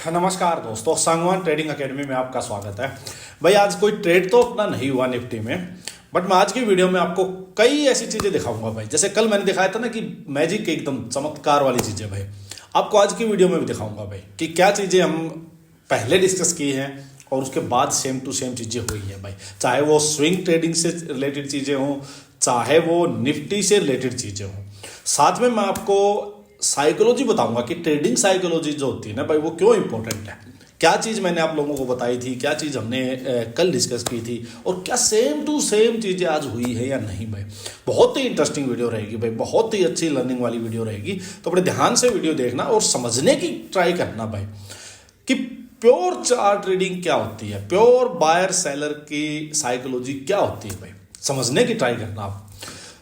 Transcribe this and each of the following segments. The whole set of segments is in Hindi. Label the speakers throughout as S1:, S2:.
S1: नमस्कार दोस्तों, सांगवान ट्रेडिंग एकेडमी में आपका स्वागत है। भाई आज कोई ट्रेड तो अपना नहीं हुआ निफ्टी में, बट मैं आज की वीडियो में आपको कई ऐसी चीजें दिखाऊंगा भाई। जैसे कल मैंने दिखाया था ना कि मैजिक एकदम चमत्कार वाली चीजें, भाई आपको आज की वीडियो में भी दिखाऊंगा भाई कि क्या चीजें हम पहले डिस्कस की हैं और उसके बाद सेम टू सेम चीजें हुई हैं भाई। चाहे वो स्विंग ट्रेडिंग से रिलेटेड चीजें हों, चाहे वो निफ्टी से रिलेटेड चीजें हों, साथ में मैं आपको साइकोलॉजी बताऊंगा कि ट्रेडिंग साइकोलॉजी जो होती है ना भाई, वो क्यों इंपॉर्टेंट है। क्या चीज़ मैंने आप लोगों को बताई थी, क्या चीज़ हमने कल डिस्कस की थी, और क्या सेम टू सेम चीज़ें आज हुई है या नहीं भाई। बहुत ही इंटरेस्टिंग वीडियो रहेगी भाई, बहुत ही अच्छी लर्निंग वाली वीडियो रहेगी। तो बड़े ध्यान से वीडियो देखना और समझने की ट्राई करना भाई कि प्योर चार्ट ट्रेडिंग क्या होती है, प्योर बायर सेलर की साइकोलॉजी क्या होती है भाई, समझने की ट्राई करना आप।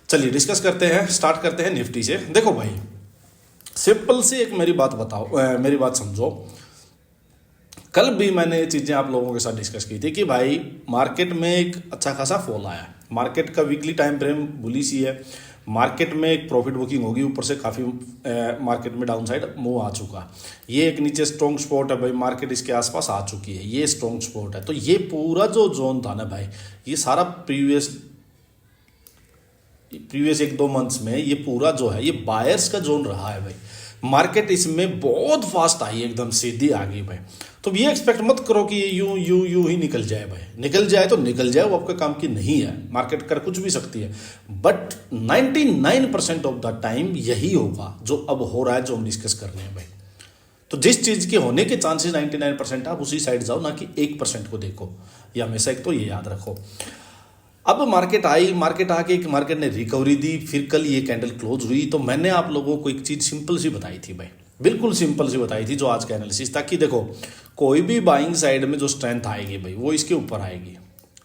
S1: चलिए डिस्कस करते हैं, स्टार्ट करते हैं निफ्टी से। देखो भाई, सिंपल सी एक मेरी बात बताओ, मेरी बात समझो। कल भी मैंने ये चीज़ें आप लोगों के साथ डिस्कस की थी कि भाई मार्केट में एक अच्छा खासा फॉल आया। मार्केट का वीकली टाइम फ्रेम बुलिश ही है। मार्केट में एक प्रॉफिट बुकिंग होगी, ऊपर से काफ़ी मार्केट में डाउन साइड मूव आ चुका। ये एक नीचे स्ट्रॉन्ग स्पॉट है भाई, मार्केट इसके आसपास आ चुकी है, ये स्ट्रॉन्ग स्पॉट है। तो ये पूरा जो जोन था ना भाई, ये सारा प्रीवियस 1-2 मंथ्स में ये पूरा जो है ये बायर्स का जोन रहा है भाई। मार्केट इसमें बहुत फास्ट आई, एकदम सीधी आ गई भाई। तो ये एक्सपेक्ट मत करो कि ये यूं ही निकल जाए भाई। निकल जाए तो निकल जाए, वो आपके काम की नहीं है। मार्केट कर कुछ भी सकती है, बट 99% ऑफ द टाइम यही होगा जो अब हो रहा है, जो हम डिस्कस कर रहे हैं भाई। तो जिस चीज़ के होने के चांसेस 99% आप उसी साइड जाओ, ना कि 1% को देखो। ये हमेशा एक तो ये याद रखो। अब मार्केट आई, मार्केट आके मार्केट ने रिकवरी दी, फिर कल ये कैंडल क्लोज हुई। तो मैंने आप लोगों को एक चीज़ सिंपल सी बताई थी भाई, बिल्कुल सिंपल सी बताई थी, जो आज का एनालिसिस था कि देखो कोई भी बाइंग साइड में जो स्ट्रेंथ आएगी भाई, वो इसके ऊपर आएगी।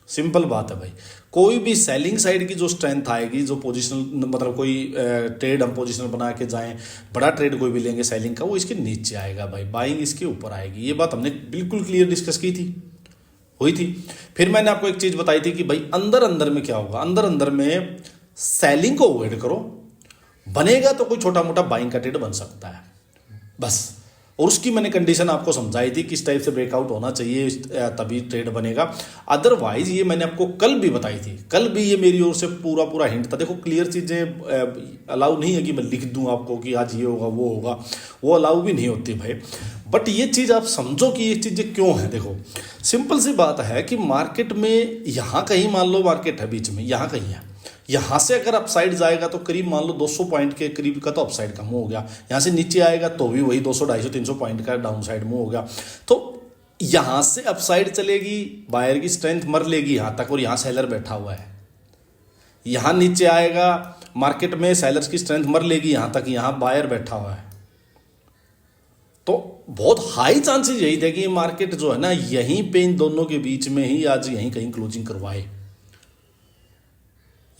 S1: सिंपल बात है भाई। कोई भी सेलिंग साइड की जो स्ट्रेंथ आएगी, जो पोजिशनल मतलब कोई ट्रेड हम पोजिशनल बना के जाएं, बड़ा ट्रेड कोई भी लेंगे सेलिंग का, वो इसके नीचे आएगा भाई, बाइंग इसके ऊपर आएगी। ये बात हमने बिल्कुल क्लियर डिस्कस की थी, हुई थी। फिर मैंने आपको एक चीज बताई थी कि भाई अंदर अंदर में क्या होगा, अंदर अंदर में सेलिंग को अवॉइड करो, बनेगा तो कोई छोटा मोटा बाइंग का ट्रेड बन सकता है बस। और उसकी मैंने कंडीशन आपको समझाई थी, किस टाइप से ब्रेकआउट होना चाहिए तभी ट्रेड बनेगा। अदरवाइज ये मैंने आपको कल भी बताई थी, कल भी ये मेरी ओर से पूरा हिंट था। देखो क्लियर चीज़ें अलाउ नहीं है कि मैं लिख दूं आपको कि आज ये होगा वो होगा, वो अलाउ भी नहीं होती भाई। बट ये चीज़ आप समझो कि ये चीज़ें क्यों है। देखो सिंपल सी बात है कि मार्केट में यहाँ कहीं मान लो मार्केट है बीच में, यहाँ कहीं है, यहाँ से अगर अपसाइड जाएगा तो करीब मान लो 200 पॉइंट के करीब का तो अपसाइड का मूव हो गया। यहाँ से नीचे आएगा तो भी वही 200, 250, 300 पॉइंट का डाउन साइड मूव हो गया। तो यहाँ से अपसाइड चलेगी, बायर की स्ट्रेंथ मर लेगी यहाँ तक, और यहाँ सेलर बैठा हुआ है। यहाँ नीचे आएगा मार्केट में, सेलर्स की स्ट्रेंथ मर लेगी यहाँ तक, यहाँ बायर बैठा हुआ है। तो बहुत हाई चांसेस यही थे कि मार्केट जो है ना, यहीं पे इन दोनों के बीच में ही आज यहीं कहीं क्लोजिंग करवाए।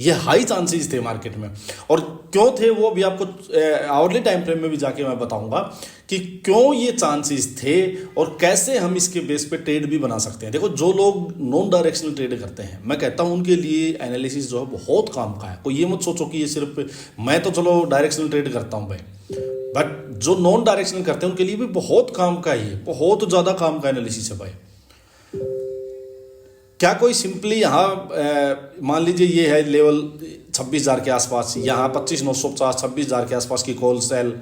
S1: ये हाई चांसेस थे मार्केट में। और क्यों थे वो भी आपको आवरली टाइम फ्रेम में भी जाके मैं बताऊंगा कि क्यों ये चांसेस थे और कैसे हम इसके बेस पे ट्रेड भी बना सकते हैं। देखो जो लोग नॉन डायरेक्शनल ट्रेड करते हैं, मैं कहता हूं उनके लिए एनालिसिस जो है बहुत काम का है। कोई ये मत सोचो कि ये सिर्फ, मैं तो चलो डायरेक्शनल ट्रेड करता हूं भाई, बट जो नॉन डायरेक्शनल करते हैं उनके लिए भी बहुत काम का ही है, बहुत ज्यादा काम का एनालिसिस है भाई। क्या कोई सिंपली यहाँ मान लीजिए ये है लेवल 26,000 के आसपास, यहाँ 25,950, 26,000 के आसपास की कॉल सेल,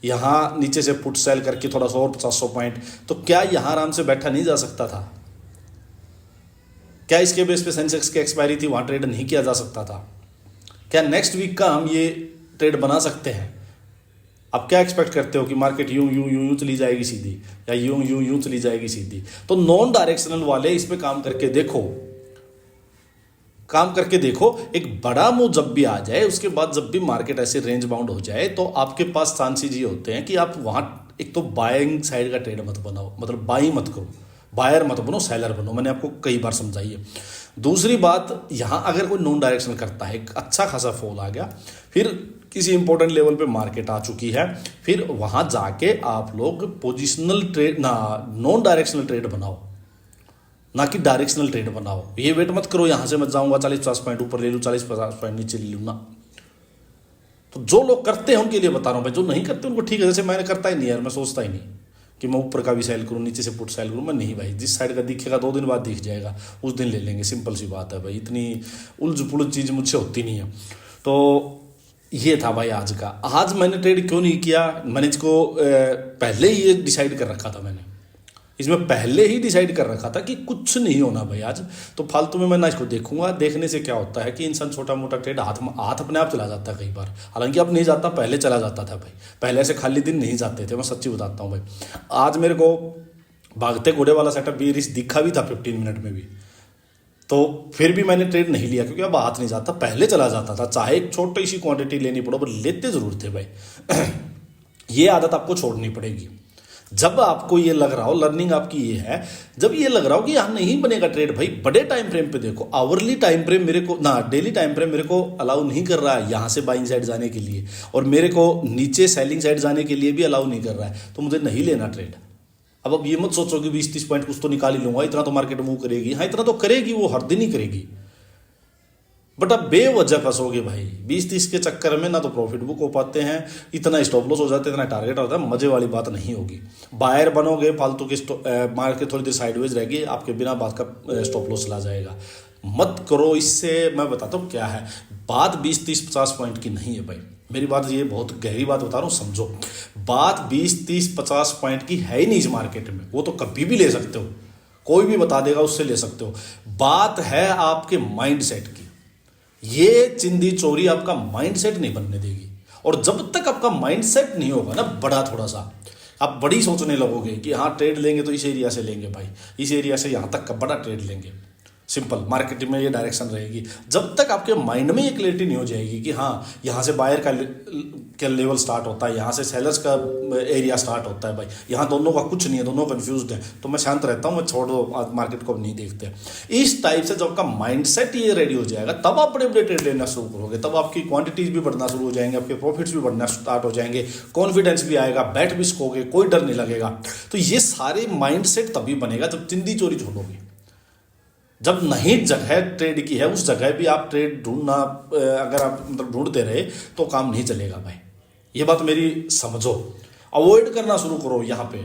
S1: यहाँ नीचे से पुट सेल करके थोड़ा सा और 500 पॉइंट, तो क्या यहाँ आराम से बैठा नहीं जा सकता था? क्या इसके बेस पे सेंसेक्स की एक्सपायरी थी, वहाँ ट्रेड नहीं किया जा सकता था? क्या नेक्स्ट वीक का हम ये ट्रेड बना सकते हैं? अब क्या एक्सपेक्ट करते हो कि मार्केट यूं चली जाएगी सीधी, या यूं चली जाएगी सीधी? तो नॉन डायरेक्शनल वाले इस पे काम करके देखो। एक बड़ा मूव जब भी आ जाए, उसके बाद जब भी मार्केट ऐसे रेंज बाउंड हो जाए, तो आपके पास चांसेस ये होते हैं कि आप वहां एक तो बाइंग साइड का ट्रेड मत बनाओ, मतलब बाई मत करो, बायर मत बनो, सेलर बनो। मैंने आपको कई बार समझाई है। दूसरी बात, यहां अगर कोई नॉन डायरेक्शनल करता है, अच्छा खासा फॉल आ गया, फिर किसी इंपॉर्टेंट लेवल पे मार्केट आ चुकी है, फिर वहां जाके आप लोग पोजिशनल ट्रेड ना, नॉन डायरेक्शनल ट्रेड बनाओ, ना कि डायरेक्शनल ट्रेड बनाओ। ये वेट मत करो यहां से मैं जाऊंगा 40-50 पॉइंट ऊपर ले लूँ, 40-50 पॉइंट नीचे ले लूँ ना। तो जो लोग करते हैं उनके लिए बता रहा हूं भाई, जो नहीं करते उनको ठीक है, जैसे मैंने करता ही नहीं यार, मैं सोचता ही नहीं कि मैं ऊपर का भी सेल करूँ, नीचे से पुट सेल करूँ, मैं नहीं भाई, जिस साइड का दिखेगा 2 दिन बाद दिख जाएगा, उस दिन ले लेंगे, सिंपल सी बात है भाई, इतनी उलझ पुलझ चीज़ मुझसे होती नहीं है। तो ये था भाई आज का। आज मैंने ट्रेड क्यों नहीं किया, मैंने इसको पहले ही ये डिसाइड कर रखा था, मैंने इसमें पहले ही डिसाइड कर रखा था कि कुछ नहीं होना भाई आज, तो फालतू में मैं ना इसको देखूंगा। देखने से क्या होता है कि इंसान छोटा मोटा ट्रेड हाथ अपने आप चला जाता है कई बार, हालांकि अब नहीं जाता, पहले चला जाता था भाई, पहले ऐसे खाली दिन नहीं जाते थे, मैं सच्ची बताता हूँ भाई। आज मेरे को भागते घोड़े वाला सेटअप भी रिस्क दिखा भी था 15 मिनट में भी, तो फिर भी मैंने ट्रेड नहीं लिया, क्योंकि अब हाथ नहीं जाता, पहले चला जाता था, चाहे एक छोटी सी क्वांटिटी लेनी पड़ो पर लेते जरूर थे भाई। ये आदत आपको छोड़नी पड़ेगी। जब आपको ये लग रहा हो, लर्निंग आपकी ये है, जब ये लग रहा हो कि यहाँ नहीं बनेगा ट्रेड भाई, बड़े टाइम फ्रेम पे देखो, आवरली टाइम फ्रेम मेरे को ना, डेली टाइम फ्रेम मेरे को अलाउ नहीं कर रहा है यहाँ से बाइंग साइड जाने के लिए, और मेरे को नीचे सेलिंग साइड जाने के लिए भी अलाउ नहीं कर रहा है, तो मुझे नहीं लेना ट्रेड। अब ये मत सोचो कि 20-30 पॉइंट कुछ तो निकाल ही लूंगा, इतना तो मार्केट मूव करेगी, हाँ इतना तो करेगी, वो हर दिन ही करेगी, बट अब बेवजह फंसोगे भाई 20-30 के चक्कर में, ना तो प्रॉफिट बुक हो पाते हैं, इतना स्टॉप लॉस हो जाते हैं, इतना टारगेट होता है, मजे वाली बात नहीं होगी। बायर बनोगे, फालतू के मार्केट थोड़ी देर साइडवेज रहेगी, आपके बिना बात का स्टॉप लॉस चला जाएगा। मत करो, इससे मैं बताता हूँ क्या है बात। 20-30-50 पॉइंट की नहीं है भाई, मेरी बात ये बहुत गहरी बात बता रहा हूँ, समझो। बात 20-30-50 पॉइंट की है ही नहीं इस मार्केट में, वो तो कभी भी ले सकते हो, कोई भी बता देगा उससे ले सकते हो। बात है आपके माइंड सेट की, ये चिंदी चोरी आपका माइंडसेट नहीं बनने देगी। और जब तक आपका माइंडसेट नहीं होगा ना बड़ा, थोड़ा सा आप बड़ी सोचने लगोगे कि हाँ ट्रेड लेंगे तो इस एरिया से लेंगे भाई, इस एरिया से यहाँ तक का बड़ा ट्रेड लेंगे, सिंपल मार्केट में ये डायरेक्शन रहेगी। जब तक आपके माइंड में ये क्लैरिटी नहीं हो जाएगी कि हाँ यहाँ से बायर का लेवल स्टार्ट होता है, यहाँ से सेलर्स का एरिया स्टार्ट होता है भाई, यहाँ दोनों का कुछ नहीं है, दोनों कंफ्यूज्ड हैं, तो मैं शांत रहता हूँ, मैं छोड़ दो, आज मार्केट को नहीं देखते। इस टाइप से जब आपका माइंडसेट ये रेडी हो जाएगा, तब आप बड़े बड़े ट्रेड लेना शुरू करोगे, तब आपकी क्वांटिटीज भी बढ़ना शुरू हो जाएंगे, आपके प्रॉफिट्स भी बढ़ना स्टार्ट हो जाएंगे, कॉन्फिडेंस भी आएगा, बैट भी सकोगे, कोई डर नहीं लगेगा। तो ये सारे माइंडसेट तभी बनेगा जब चिंदी चोरी छोड़ोगे। जब नहीं जगह ट्रेड की है, उस जगह भी आप ट्रेड ढूंढना, अगर आप मतलब ढूंढते रहे तो काम नहीं चलेगा भाई, ये बात मेरी समझो। अवॉइड करना शुरू करो, यहाँ पे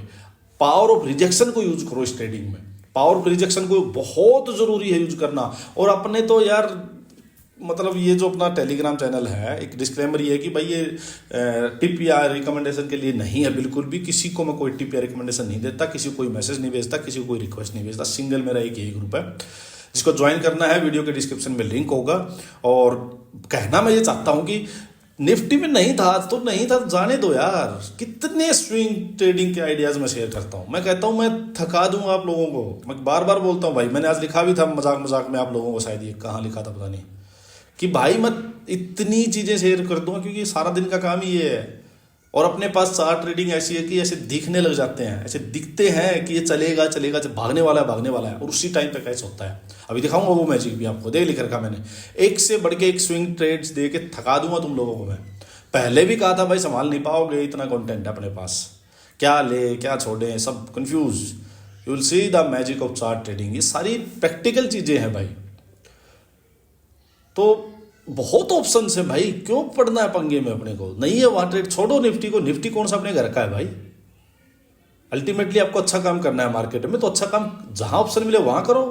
S1: पावर ऑफ रिजेक्शन को यूज करो इस ट्रेडिंग में, पावर ऑफ रिजेक्शन को बहुत जरूरी है यूज करना। और अपने तो यार मतलब ये जो अपना टेलीग्राम चैनल है, एक डिस्क्लेमर ये है कि भाई ये टिप या रिकमेंडेशन के लिए नहीं है बिल्कुल भी, किसी को मैं कोई टिप या रिकमेंडेशन नहीं देता, किसी को कोई मैसेज नहीं भेजता, किसी को कोई रिक्वेस्ट नहीं भेजता, सिंगल मेरा एक यही ग्रुप है। जिसको ज्वाइन करना है वीडियो के डिस्क्रिप्शन में लिंक होगा। और कहना मैं ये चाहता हूँ कि निफ्टी में नहीं था तो नहीं था, जाने दो यार, कितने स्विंग ट्रेडिंग के आइडियाज मैं शेयर करता हूँ। मैं कहता हूँ मैं थका दूंगा आप लोगों को, मैं बार बार बोलता हूँ भाई, मैंने आज लिखा भी था मजाक मजाक में आप लोगों को, शायद ये कहाँ लिखा था पता नहीं, कि भाई मैं इतनी चीज़ें शेयर कर दूंगा क्योंकि सारा दिन का काम ही ये है। और अपने पास चार्ट ट्रेडिंग ऐसी है कि ऐसे दिखने लग जाते हैं, ऐसे दिखते हैं कि ये चलेगा चलेगा, भागने वाला है भागने वाला है, और उसी टाइम पे कैसे होता है। अभी दिखाऊंगा वो मैजिक भी आपको, देख लिख रखा मैंने, एक से बढ़ के एक स्विंग ट्रेड्स दे के थका दूंगा तुम लोगों को। मैं पहले भी कहा था भाई संभाल नहीं पाओगे, इतना कंटेंट है अपने पास, क्या ले क्या छोड़े सब confuse. You will see the magic of chart trading, ये सारी प्रैक्टिकल चीजें हैं भाई। तो बहुत ऑप्शन है भाई, क्यों पढ़ना है पंगे में अपने को, नहीं है वहां ट्रेड, छोड़ो निफ्टी को, निफ्टी कौन सा अपने घर का है भाई। अल्टीमेटली आपको अच्छा काम करना है मार्केट में, तो अच्छा काम जहां ऑप्शन मिले वहां करो।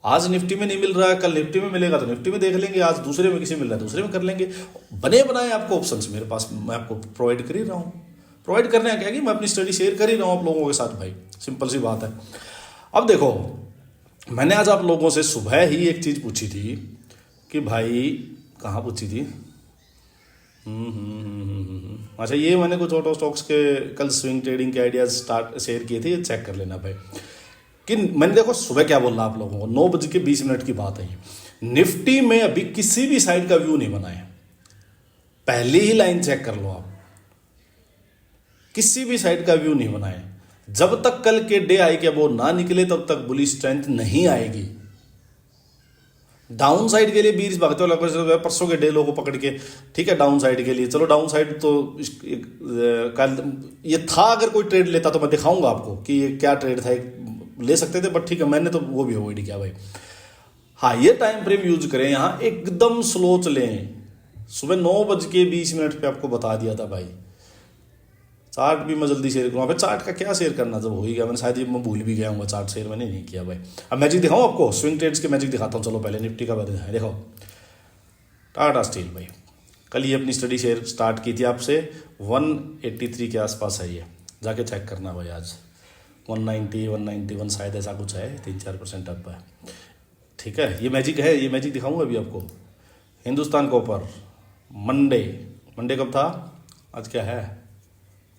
S1: आज निफ्टी में नहीं मिल रहा है, कल निफ्टी में मिलेगा तो निफ्टी में देख लेंगे, आज दूसरे में किसी मिल रहा है दूसरे में कर लेंगे। बने बनाए आपको ऑप्शंस मेरे पास, मैं आपको प्रोवाइड कर ही रहा हूँ। प्रोवाइड करने क्या कि मैं अपनी स्टडी शेयर कर ही रहा हूँ आप लोगों के साथ भाई, सिंपल सी बात है। अब देखो, मैंने आज आप लोगों से सुबह ही एक चीज पूछी थी कि भाई, कहाँ पूछी थी, अच्छा ये मैंने कुछ ऑटो स्टॉक्स के कल स्विंग ट्रेडिंग के आइडियाज स्टार्ट शेयर किए थे, ये चेक कर लेना भाई। कि मैंने देखो सुबह क्या बोला आप लोगों को, 9:20 की बात है। निफ्टी में अभी किसी भी साइड का व्यू नहीं बना है, पहली ही लाइन चेक कर लो आप, किसी भी साइड का व्यू नहीं बना है। जब तक कल के डे आई के वो ना निकले तब तक बुलिश स्ट्रेंथ नहीं आएगी। डाउन साइड के लिए 20 भागते हो लगभग परसों के डे लोगों को पकड़ के, ठीक है डाउन साइड के लिए, चलो डाउन साइड तो कल ये था, अगर कोई ट्रेड लेता तो मैं दिखाऊंगा आपको कि ये क्या ट्रेड था, ले सकते थे, बट ठीक है मैंने तो वो भी अवॉइड किया भाई। हाँ ये टाइम फ्रेम यूज करें, यहाँ एकदम स्लो चलें। सुबह 9:20 पे आपको बता दिया था भाई, चार्ट भी मैं जल्दी शेयर करूँगा भाई। चार्ट का क्या शेयर करना, जब हो ही गया मैंने, शायद ये मैं भूल भी गया हूँ, चार्ट शेयर मैंने नहीं किया भाई। अब मैजिक दिखाऊँ आपको, स्विंग ट्रेड्स के मैजिक दिखाता हूँ। चलो पहले निफ्टी का बता दें। देखो टाटा स्टील भाई, कल ये अपनी स्टडी शेयर स्टार्ट की थी आपसे, 183 के आसपास है ये, जाके चेक करना भाई। आज 190 191 शायद ऐसा कुछ है, 3-4% अप है। ठीक है, ये मैजिक है, ये मैजिक दिखाऊंगा अभी आपको। हिंदुस्तान कॉपर मंडे कब था, आज क्या है,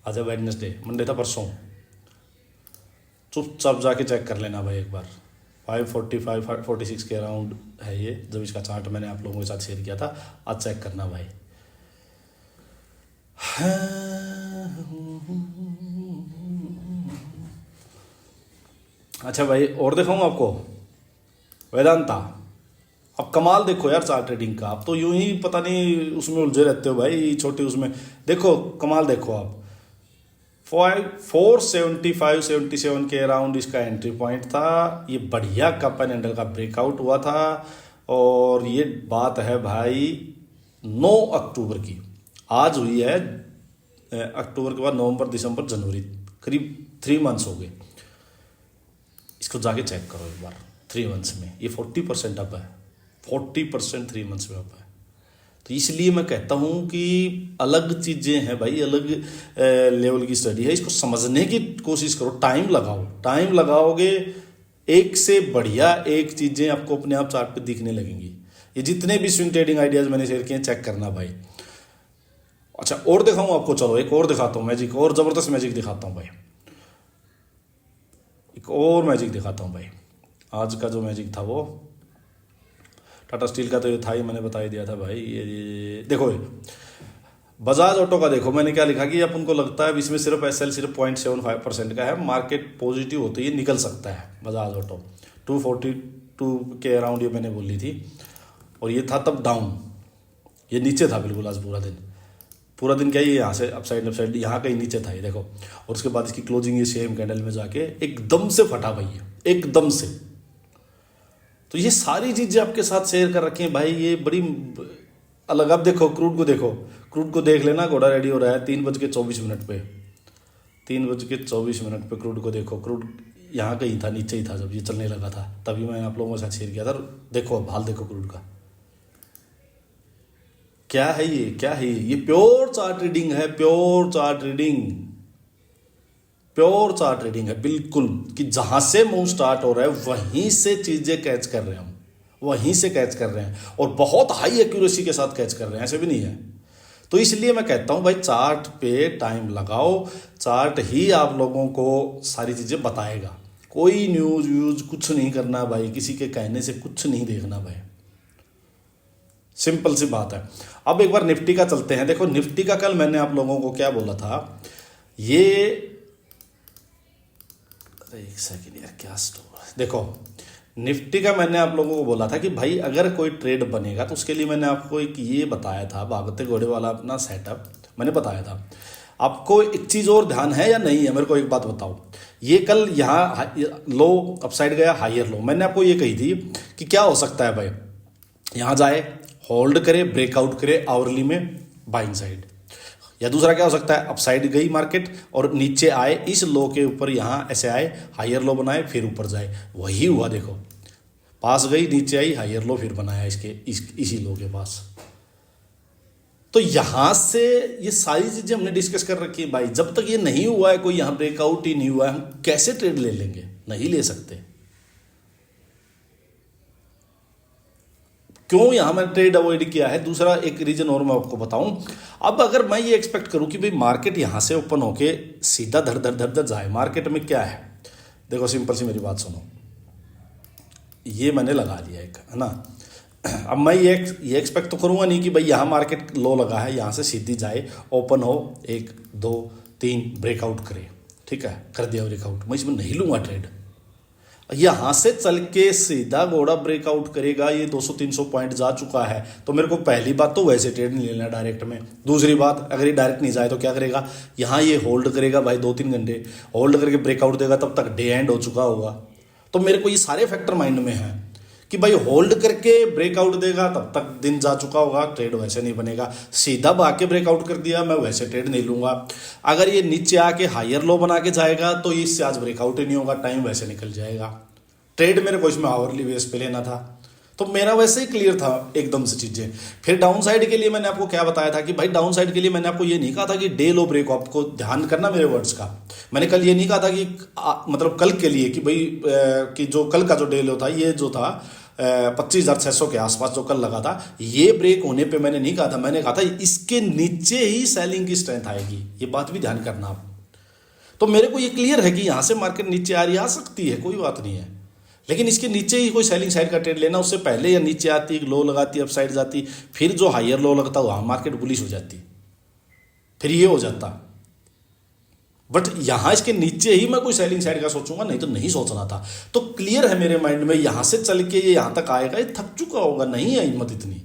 S1: आज है वेडनेसडे, मंडे था परसों। चुपचाप जाके चेक कर लेना भाई एक बार। 545 546 के अराउंड है ये, जब इसका चार्ट मैंने आप लोगों के साथ शेयर किया था। आज चेक करना भाई। अच्छा भाई, और दिखाऊं आपको वेदांता। अब कमाल देखो यार चार्ट ट्रेडिंग का, आप तो यूं ही पता नहीं उसमें उलझे रहते हो भाई, छोटे उसमें। देखो कमाल देखो आप, 475-77 के अराउंड इसका एंट्री पॉइंट था। ये बढ़िया कप एंड हैंडल का ब्रेकआउट हुआ था, और ये बात है भाई 9 अक्टूबर की। आज हुई है अक्टूबर के बाद नवंबर दिसंबर जनवरी, करीब 3 मंथ्स हो गए। इसको जाके चेक करो एक बार। 3 मंथ्स में ये 40% अप है, 40% 3 मंथ्स में अप है। तो इसलिए मैं कहता हूँ कि अलग चीज़ें हैं भाई, अलग लेवल की स्टडी है। इसको समझने की कोशिश करो, टाइम लगाओ, टाइम लगाओगे एक से बढ़िया एक चीज़ें आपको अपने आप चार्ट पे दिखने लगेंगी। ये जितने भी स्विंग ट्रेडिंग आइडियाज़ मैंने शेयर किए, चेक करना भाई। अच्छा और दिखाऊँ आपको, चलो एक और दिखाता हूँ मैजिक, और ज़बरदस्त मैजिक दिखाता हूँ भाई। एक और मैजिक दिखाता हूँ भाई। आज का जो मैजिक था वो टाटा स्टील का तो ये था ही, मैंने बता ही दिया था भाई। ये देखो, बजाज ऑटो का देखो मैंने क्या लिखा कि अपन को लगता है इसमें सिर्फ एसएल सिर्फ 0.75% का है, मार्केट पॉजिटिव होते ही निकल सकता है बजाज ऑटो। 242 के अराउंड ये मैंने बोली थी, और ये था तब डाउन, ये नीचे था बिल्कुल। आज पूरा दिन क्या, ये यहाँ से अपसाइड यहाँ कहीं नीचे था ये देखो। और उसके बाद इसकी क्लोजिंग ये सेम कैंडल में जाके एकदम से फटा भाई, एकदम से। तो ये सारी चीज़ें आपके साथ शेयर कर रखी हैं भाई, ये बड़ी अलग। अब देखो क्रूड को देखो, क्रूड को देख लेना, घोड़ा रेडी हो रहा है 3:24 पे, 3:24 पे क्रूड को देखो। क्रूड यहाँ कहीं था, नीचे ही था जब ये चलने लगा था, तभी मैंने आप लोगों के साथ शेयर किया था। देखो अब हाल देखो क्रूड का, क्या है ये, क्या है ये प्योर चार्ट ट्रेडिंग है, प्योर चार्ट ट्रेडिंग है बिल्कुल। कि जहां से मूव स्टार्ट हो रहा है वहीं से चीजें कैच कर रहे हैं हम, वहीं से कैच कर रहे हैं, और बहुत हाई एक्यूरेसी के साथ कैच कर रहे हैं, ऐसे भी नहीं है। तो इसलिए मैं कहता हूं भाई चार्ट पे टाइम लगाओ, चार्ट ही आप लोगों को सारी चीजें बताएगा। कोई न्यूज कुछ नहीं करना भाई, किसी के कहने से कुछ नहीं देखना भाई, सिंपल सी बात है। अब एक बार निफ्टी का चलते हैं। देखो निफ्टी का कल मैंने आप लोगों को क्या बोला था, ये एक सेकेंड यार, क्या स्टोर। देखो निफ्टी का मैंने आप लोगों को बोला था कि भाई अगर कोई ट्रेड बनेगा तो उसके लिए मैंने आपको एक ये बताया था, भागते घोड़े वाला अपना सेटअप मैंने बताया था। आपको एक चीज और ध्यान है या नहीं है, मेरे को एक बात बताओ। ये कल यहाँ लो अपसाइड गया, हायर लो, मैंने आपको ये कही थी कि क्या हो सकता है भाई, यहाँ जाए होल्ड करे, ब्रेकआउट करे आवरली में बाइंग साइड, या दूसरा क्या हो सकता है अपसाइड गई मार्केट और नीचे आए इस लो के ऊपर, यहाँ ऐसे आए हायर लो बनाए फिर ऊपर जाए। वही हुआ देखो, पास गई नीचे आई हायर लो फिर बनाया इसी लो के पास। तो यहां से ये सारी चीजें हमने डिस्कस कर रखी है भाई। जब तक ये नहीं हुआ है, कोई यहाँ ब्रेकआउट ही नहीं हुआ है, हम कैसे ट्रेड ले लेंगे, नहीं ले सकते। क्यों यहां मैंने ट्रेड अवॉइड किया है, दूसरा एक रीजन और मैं आपको बताऊं। अब अगर मैं ये एक्सपेक्ट करूं कि भाई मार्केट यहां से ओपन होके सीधा धर धर जाए, मार्केट में क्या है देखो, सिंपल सी मेरी बात सुनो, ये मैंने लगा लिया एक, है ना। अब मैं ये एक्सपेक्ट तो करूंगा नहीं कि भाई यहाँ मार्केट लो लगा है, यहाँ से सीधी जाए, ओपन हो 1 2 3 ब्रेकआउट करे, ठीक है, कर दिया ब्रेकआउट, मैं इसमें नहीं लूंगा ट्रेड। यहाँ से चल के सीधा घोड़ा ब्रेकआउट करेगा, ये 200-300 पॉइंट जा चुका है, तो मेरे को पहली बात तो वैसे ट्रेड नहीं लेना डायरेक्ट में। दूसरी बात, अगर ये डायरेक्ट नहीं जाए तो क्या करेगा, यहाँ ये होल्ड करेगा भाई 2-3 घंटे, होल्ड करके ब्रेकआउट देगा, तब तक डे एंड हो चुका होगा। तो मेरे को ये सारे फैक्टर माइंड में हैं कि भाई होल्ड करके ब्रेकआउट देगा तब तक दिन जा चुका होगा, ट्रेड वैसे नहीं बनेगा। सीधा भाग के ब्रेकआउट कर दिया, मैं वैसे ट्रेड नहीं लूंगा। अगर ये नीचे आके हायर लो बना के जाएगा तो इससे आज ब्रेकआउट ही नहीं होगा, टाइम वैसे निकल जाएगा। ट्रेड मेरे को इसमें आवरली बेस पे लेना था, तो मेरा वैसे ही क्लियर था एकदम से चीजें। फिर डाउन साइड के लिए मैंने आपको क्या बताया था कि भाई डाउन साइड के लिए मैंने आपको ये नहीं कहा था कि डे लो ब्रेक, आपको ध्यान करना मेरे वर्ड्स का। मैंने कल ये नहीं कहा था कि मतलब कल के लिए कि भाई कि जो कल का जो डे लो था, ये जो था 25,600 के आसपास जो कल लगा था, ये ब्रेक होने पे मैंने नहीं कहा था। मैंने कहा था इसके नीचे ही सेलिंग की स्ट्रेंथ आएगी, ये बात भी ध्यान करना आप। तो मेरे को ये क्लियर है कि यहां से मार्केट नीचे आ रही, आ सकती है, कोई बात नहीं है, लेकिन इसके नीचे ही कोई सेलिंग साइड का ट्रेड लेना। उससे पहले या नीचे आती, लो लगाती, अप साइड जाती, फिर जो हायर लो लगता वहां मार्केट बुलिश हो जाती, फिर ये हो जाता। बट यहां इसके नीचे ही मैं कोई सेलिंग साइड का सोचूंगा, नहीं तो नहीं सोचना था। तो क्लियर है मेरे माइंड में, यहां से चल के ये यहां तक आएगा, ये थक चुका होगा, नहीं है हिम्मत इतनी,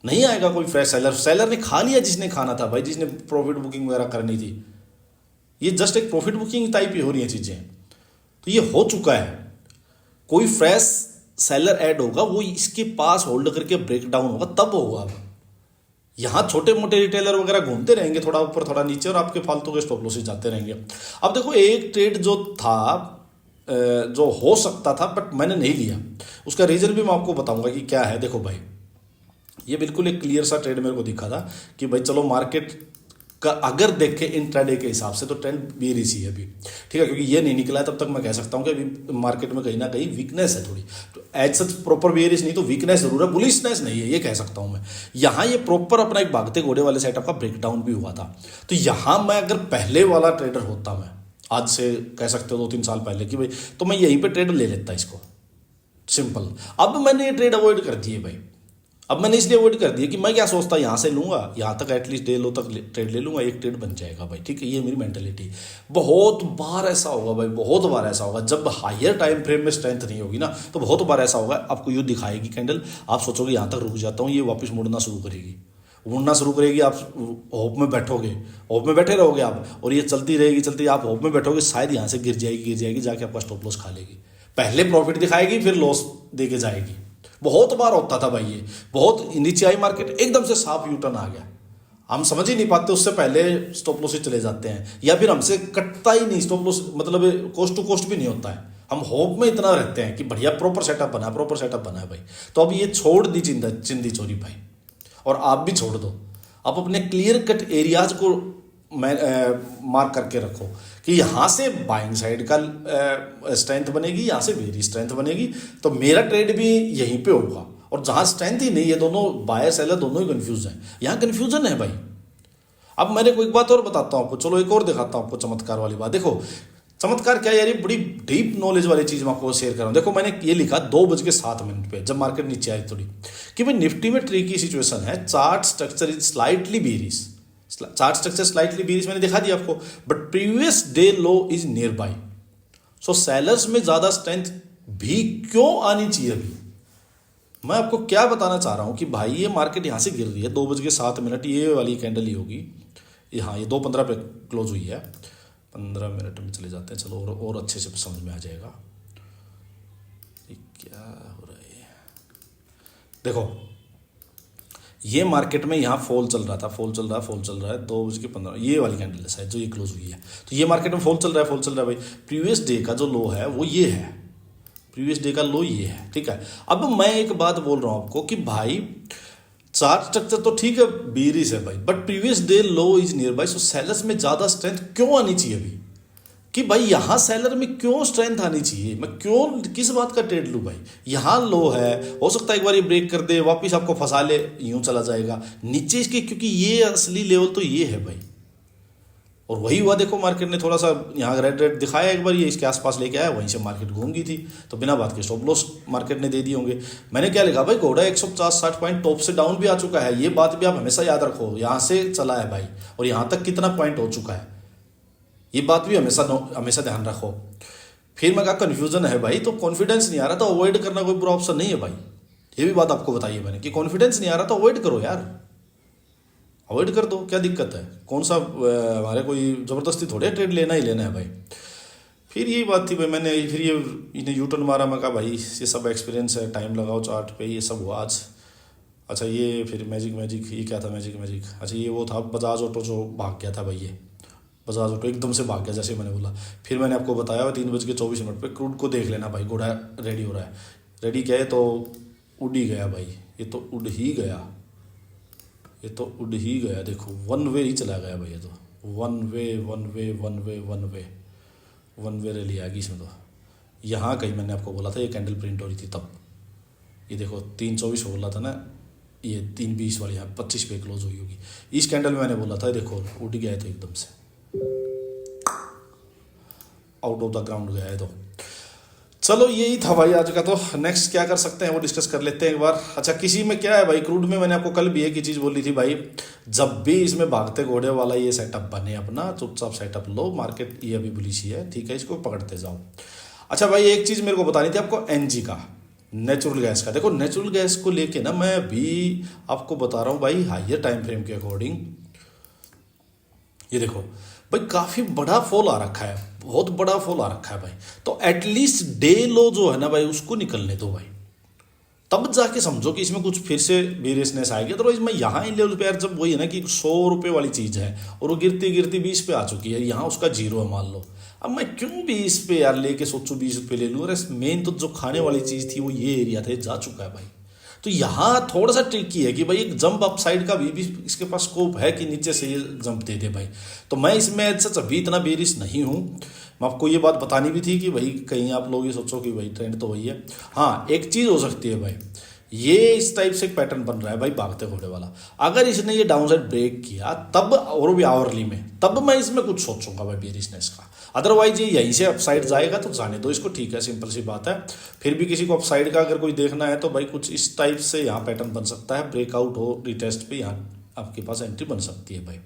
S1: नहीं आएगा कोई फ्रेश सेलर। सेलर ने खा लिया जिसने खाना था भाई, जिसने प्रॉफिट बुकिंग वगैरह करनी थी। ये जस्ट एक प्रॉफिट बुकिंग टाइप ही हो रही है चीजें, तो ये हो चुका है। कोई फ्रेश सेलर ऐड होगा, वो इसके पास होल्ड करके ब्रेक डाउन होगा तब होगा। यहां छोटे मोटे रिटेलर वगैरह घूमते रहेंगे, थोड़ा ऊपर थोड़ा नीचे, और आपके फालतू के स्टॉप लॉसेस जाते रहेंगे। अब देखो, एक ट्रेड जो था, जो हो सकता था बट मैंने नहीं लिया, उसका रीजन भी मैं आपको बताऊंगा कि क्या है। देखो भाई, ये बिल्कुल एक क्लियर सा ट्रेड मेरे को दिखा था कि भाई चलो मार्केट का अगर देखें इंट्राडे के हिसाब से तो ट्रेंड बेरिश ही है अभी, ठीक है, क्योंकि ये नहीं निकला है तब तक मैं कह सकता हूं कि अभी मार्केट में कहीं ना कहीं वीकनेस है थोड़ी। तो एज सच प्रॉपर बेरिश नहीं तो वीकनेस जरूर है, बुलिशनेस नहीं है, ये कह सकता हूं मैं। यहां ये प्रॉपर अपना एक भागते घोड़े वाले सेटअप का ब्रेकडाउन भी हुआ था। तो यहां मैं अगर पहले वाला ट्रेडर होता, मैं आज से कह सकते हो 2-3 साल पहले कि भाई, तो मैं यहीं पर ट्रेड ले लेता इसको, सिंपल। अब मैंने ये ट्रेड अवॉइड कर दिए भाई। अब मैंने इसलिए अवॉइड कर दिया कि मैं क्या सोचता, यहां से लूंगा, यहां तक एटलीस्ट डे लो तक ट्रेड ले लूंगा, एक ट्रेड बन जाएगा भाई, ठीक है, ये मेरी मेंटेलिटी। बहुत बार ऐसा होगा भाई, बहुत बार ऐसा होगा, जब हायर टाइम फ्रेम में स्ट्रेंथ नहीं होगी ना, तो बहुत बार ऐसा होगा, आपको यूँ दिखाएगी कैंडल, आप सोचोगे यहां तक रुक जाता हूँ, ये वापस मुड़ना शुरू करेगी, उड़ना शुरू करेगी, आप होप में बैठोगे, होप में बैठे रहोगे आप, और ये चलती रहेगी, चलती, आप होप में बैठोगे शायद यहाँ से गिर जाएगी, जाके आपका स्टॉप लॉस खा लेगी। पहले प्रॉफिट दिखाएगी, फिर लॉस दे के जाएगी। बहुत बार होता था भाई ये, बहुत नीचे आई मार्केट, एकदम से साफ यू टर्न आ गया, हम समझ ही नहीं पाते, उससे पहले स्टॉप लॉस चले जाते हैं, या फिर हमसे कटता ही नहीं स्टॉप लॉस, मतलब कोस्ट टू कोस्ट भी नहीं होता है, हम होप में इतना रहते हैं कि बढ़िया प्रॉपर सेटअप बना है भाई। तो अब ये छोड़ दी चिंदी चोरी भाई, और आप भी छोड़ दो। आप अपने क्लियर कट एरियाज को मार्क करके रखो कि यहां से बाइंग साइड का स्ट्रेंथ बनेगी, यहां से मेरी स्ट्रेंथ बनेगी, तो मेरा ट्रेड भी यहीं पे होगा। और जहां स्ट्रेंथ ही नहीं है, दोनों बायर सेलर दोनों ही कंफ्यूज हैं, यहां कंफ्यूजन है भाई। अब मैंने कोई बात और बताता हूं आपको, चलो एक और दिखाता हूं आपको चमत्कार वाली बात। देखो चमत्कार क्या है यार, ये बड़ी डीप नॉलेज वाली चीज मैं आपको शेयर कर रहा हूं। देखो मैंने ये लिखा 2:07 पे, जब मार्केट नीचे आई थोड़ी, कि भाई निफ्टी में ट्रिकी सिचुएशन है, chart structure is slightly bearish, chart structure slightly bearish मैंने दिखा दिया आपको, but previous day low is near by. So sellers में ज्यादा स्ट्रेंथ भी क्यों आनी चाहिए अभी। मैं आपको क्या बताना चाह रहा हूं कि भाई ये मार्केट यहां से गिर रही है 2:07, ये वाली कैंडल ही होगी, हाँ ये 2:15 पे क्लोज हुई है, 15 मिनट में चले जाते हैं, चलो और अच्छे से समझ में आ जाएगा क्या हो रहा है। देखो ये मार्केट में यहाँ फॉल चल रहा था, फॉल चल रहा है 2:15, ये वाली कैंडल है शायद जो ये क्लोज हुई है। तो ये मार्केट में फॉल चल रहा है भाई। प्रीवियस डे का जो लो है वो ये है, प्रीवियस डे का लो ये है, ठीक है। अब मैं एक बात बोल रहा हूं आपको कि भाई चार्ट स्ट्रक्चर तो ठीक है बेरिश है भाई, but previous day low is near by, so sellers में ज्यादा स्ट्रेंथ क्यों आनी चाहिए अभी, कि भाई यहां सेलर में क्यों स्ट्रेंथ आनी चाहिए, मैं क्यों किस बात का ट्रेड लूं भाई। यहां लो है, हो सकता है एक बार ये ब्रेक कर दे, वापिस आपको फंसा ले, यूं चला जाएगा नीचे इसके, क्योंकि ये असली लेवल तो ये है भाई। और वही हुआ, देखो मार्केट ने थोड़ा सा यहाँ रेड दिखाया एक बार, ये इसके आसपास लेके आया, वहीं से मार्केट घूम गई थी, तो बिना बात के स्टॉप लॉस मार्केट ने दे दिए होंगे। मैंने क्या लिखा भाई, घोड़ा 150-60 पॉइंट टॉप से डाउन भी आ चुका है, ये बात भी आप हमेशा याद रखो, यहाँ से चला है भाई, और यहाँ तक कितना पॉइंट हो चुका है, ये बात भी हमेशा ध्यान रखो। फिर मैं कहा कन्फ्यूजन है भाई, तो कॉन्फिडेंस नहीं आ रहा, तो अवॉइड करना कोई बुरा ऑप्शन नहीं है भाई। ये भी बात आपको बताइए मैंने कि कॉन्फिडेंस नहीं आ रहा तो अवॉइड करो यार, अवॉइड कर दो, क्या दिक्कत है, कौन सा हमारे कोई जबरदस्ती थोड़े ट्रेड लेना ही लेना है भाई। फिर यही बात थी भाई, मैंने फिर ये इन्हें यूटर्न मारा, मैं कहा भाई ये सब एक्सपीरियंस है, टाइम लगाओ चार्ट पे, ये सब हुआ आज। अच्छा ये फिर मैजिक ये क्या था, मैजिक अच्छा ये वो था बजाज ऑटो जो भाग गया था भाई, ये बजाज ऑटो एकदम से भाग गया जैसे मैंने बोला। फिर मैंने आपको बताया 3:24 पे क्रूड को देख लेना भाई, घोड़ा रेडी हो रहा है। रेडी क्या है तो उड़ ही गया भाई, ये तो उड़ ही गया, ये तो उड़ ही गया। देखो वन वे ही चला गया भाई, ये तो वन वे रैली आ गई इसमें। तो यहाँ कहीं मैंने आपको बोला था ये कैंडल प्रिंट हो रही थी तब, ये देखो 3:24 बोला था ना, ये 3:20 वाली यहाँ 25 पे क्लोज हुई होगी। इस कैंडल में मैंने बोला था देखो उठ गया है, तो एकदम से आउट ऑफ द ग्राउंड गया है। तो चलो यही था भाई आज का। तो नेक्स्ट क्या कर सकते हैं वो डिस्कस कर लेते हैं एक बार। अच्छा किसी में क्या है भाई, क्रूड में मैंने आपको कल भी एक ही चीज़ बोली थी भाई, जब भी इसमें भागते घोड़े वाला ये सेटअप बने अपना चुपचाप सेटअप लो, मार्केट ये अभी बुलिश ही है, ठीक है, इसको पकड़ते जाओ। अच्छा भाई एक चीज़ मेरे को बतानी थी आपको एनजी का, नेचुरल गैस का। देखो नेचुरल गैस को लेके ना मैं भी आपको बता रहा हूँ भाई, हाइयर टाइम फ्रेम के अकॉर्डिंग ये देखो भाई काफ़ी बड़ा फॉल आ रखा है, बहुत बड़ा फॉल आ रखा है भाई। तो एटलीस्ट डे लो जो है ना भाई उसको निकलने दो भाई, तब जाके समझो कि इसमें कुछ फिर से बेरियसनेस आएगी। अदरवाइज मैं यहाँ इन लेवल पे यार, जब वही है ना कि 100 रुपये वाली चीज़ है और वो गिरती गिरती 20 पे आ चुकी है, यहाँ उसका जीरो है मान लो, अब मैं क्यों 20 पे यार लेके सोचूं 20 रुपये ले लूँ। अरे मेन तो जो खाने वाली चीज़ थी वो ये एरिया थे, जा चुका है भाई। तो यहाँ थोड़ा सा ट्रिकी है कि भाई एक जंप अप साइड का भी इसके पास स्कोप है कि नीचे से ये जंप दे दे भाई। तो मैं इसमें सच अभी इतना बेरिश नहीं हूँ। मैं आपको ये बात बतानी भी थी कि भाई कहीं आप लोग ये सोचो कि भाई ट्रेंड तो वही है। हाँ एक चीज़ हो सकती है भाई, ये इस टाइप से एक पैटर्न बन रहा है भाई भागते घोड़े वाला, अगर इसने ये डाउन साइड ब्रेक किया तब, और भी आवरली में, तब मैं इसमें कुछ सोचूंगा भाई बेरिशनेस का। अदरवाइज ये यहीं से अपसाइड जाएगा तो जाने दो इसको, ठीक है, सिंपल सी बात है। फिर भी किसी को अपसाइड का अगर कोई देखना है तो भाई कुछ इस टाइप से यहाँ पैटर्न बन सकता है, ब्रेकआउट हो रिटेस्ट पे यहाँ आपके पास एंट्री बन सकती है भाई।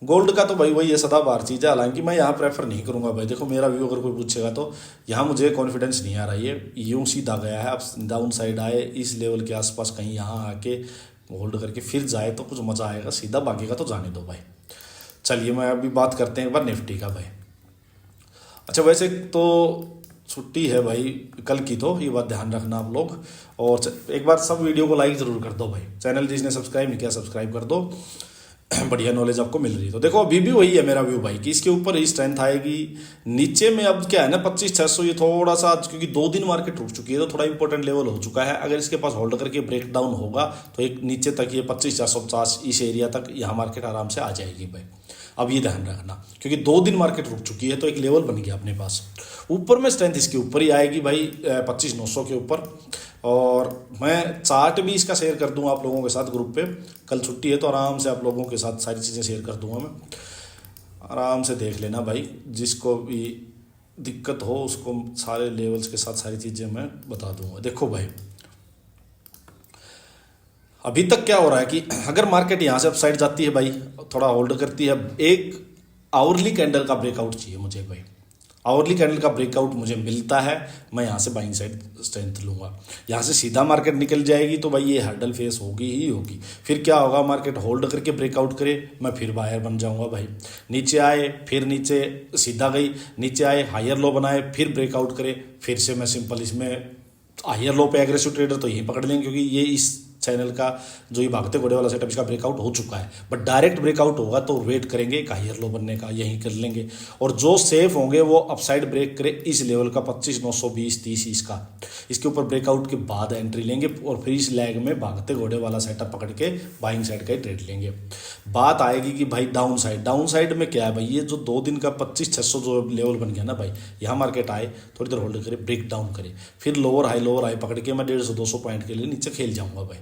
S1: गोल्ड का तो भाई वही है सदाबहार चीज़ है, हालांकि मैं यहाँ प्रेफर नहीं करूँगा भाई। देखो मेरा व्यू अगर कोई पूछेगा तो यहाँ मुझे कॉन्फिडेंस नहीं आ रहा, ये यूँ सीधा गया है, अब डाउन साइड आए इस लेवल के आसपास कहीं यहाँ आके होल्ड करके फिर जाए तो कुछ मज़ा आएगा, सीधा भागेगा तो जाने दो भाई। चलिए मैं अभी बात करते हैं एक बार निफ्टी का भाई। अच्छा वैसे तो छुट्टी है भाई कल की, तो ये बात ध्यान रखना आप लोग। और एक बार सब वीडियो को लाइक ज़रूर कर दो भाई, चैनल जिसने सब्सक्राइब नहीं किया सब्सक्राइब कर दो, बढ़िया नॉलेज आपको मिल रही है। तो देखो अभी भी वही है मेरा व्यू भाई कि इसके ऊपर ही स्ट्रेंथ आएगी। नीचे में अब क्या है ना 25,600, ये थोड़ा सा क्योंकि 2 दिन मार्केट रुक चुकी है तो थोड़ा इंपॉर्टेंट लेवल हो चुका है। अगर इसके पास होल्ड करके ब्रेक डाउन होगा तो एक नीचे तक ये 25,450 इस एरिया तक यहाँ मार्केट आराम से आ जाएगी भाई। अब ये ध्यान रखना क्योंकि 2 दिन मार्केट रुक चुकी है तो एक लेवल बन गया अपने पास। ऊपर में स्ट्रेंथ इसके ऊपर ही आएगी भाई 25,900 के ऊपर। और मैं चार्ट भी इसका शेयर कर दूंगा आप लोगों के साथ ग्रुप पे, कल छुट्टी है तो आराम से आप लोगों के साथ सारी चीज़ें शेयर कर दूंगा मैं, आराम से देख लेना भाई। जिसको भी दिक्कत हो उसको सारे लेवल्स के साथ सारी चीज़ें मैं बता दूंगा। देखो भाई अभी तक क्या हो रहा है कि अगर मार्केट यहाँ से अपसाइड जाती है भाई, थोड़ा होल्ड करती है, एक आवरली कैंडल का ब्रेकआउट चाहिए मुझे भाई। आवरली कैंडल का ब्रेकआउट मुझे मिलता है, मैं यहाँ से बाइंग साइड स्ट्रेंथ लूँगा। यहाँ से सीधा मार्केट निकल जाएगी तो भाई ये हर्डल फेस होगी ही होगी। फिर क्या होगा, मार्केट होल्ड करके ब्रेकआउट करे, मैं फिर बायर बन जाऊँगा भाई। नीचे आए फिर नीचे सीधा गई, नीचे आए हायर लो बनाए फिर ब्रेकआउट करे, फिर से मैं सिंपल इसमें हायर लो पे एग्रेसिव ट्रेडर तो यहीं पकड़ लेंगे क्योंकि ये इस चैनल का जो ये भागते घोड़े वाला सेटअप इसका ब्रेकआउट हो चुका है। बट डायरेक्ट ब्रेकआउट होगा तो वेट करेंगे एक हायर लो बनने का, यहीं कर लेंगे। और जो सेफ होंगे वो अपसाइड ब्रेक करे इस लेवल का 25,920 30 इसका, इसके ऊपर ब्रेकआउट के बाद एंट्री लेंगे और फिर इस लैग में भागते घोड़े वाला सेटअप पकड़ के बाइंग साइड का ही ट्रेड लेंगे। बात आएगी कि भाई डाउन साइड में क्या है भाई, ये जो 2 दिन का 25,600 जो लेवल बन गया ना भाई, यहाँ मार्केट आए थोड़ी देर होल्ड करे ब्रेक डाउन करे, फिर लोअर हाई पकड़ के मैं 150-200 पॉइंट के लिए नीचे खेल जाऊंगा भाई।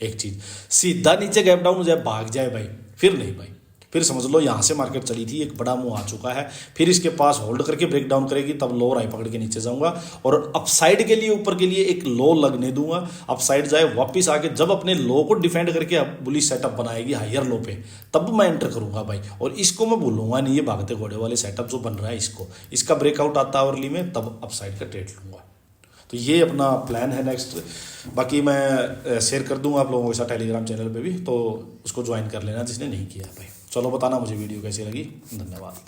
S1: एक चीज सीधा नीचे गैप डाउन हो जाए भाग जाए भाई, फिर नहीं भाई, फिर समझ लो यहाँ से मार्केट चली थी एक बड़ा मुंह आ चुका है, फिर इसके पास होल्ड करके ब्रेक डाउन करेगी तब लोअर हाई पकड़ के नीचे जाऊंगा और अपसाइड के लिए ऊपर के लिए एक लो लगने दूंगा। अपसाइड जाए वापस आके जब अपने लो को डिफेंड करके बुलिश सेटअप बनाएगी हायर लो पे, तब मैं एंटर करूंगा भाई। और इसको मैं बोलूंगा नहीं ये भागते घोड़े वाले सेटअप जो बन रहा है इसका ब्रेकआउट आता है अर्ली में, तब अपसाइड का ट्रेड लूंगा। तो ये अपना प्लान है नेक्स्ट। बाकी मैं शेयर कर दूंगा आप लोगों के साथ टेलीग्राम चैनल पे भी, तो उसको ज्वाइन कर लेना जिसने नहीं किया भाई। चलो बताना मुझे वीडियो कैसी लगी, धन्यवाद।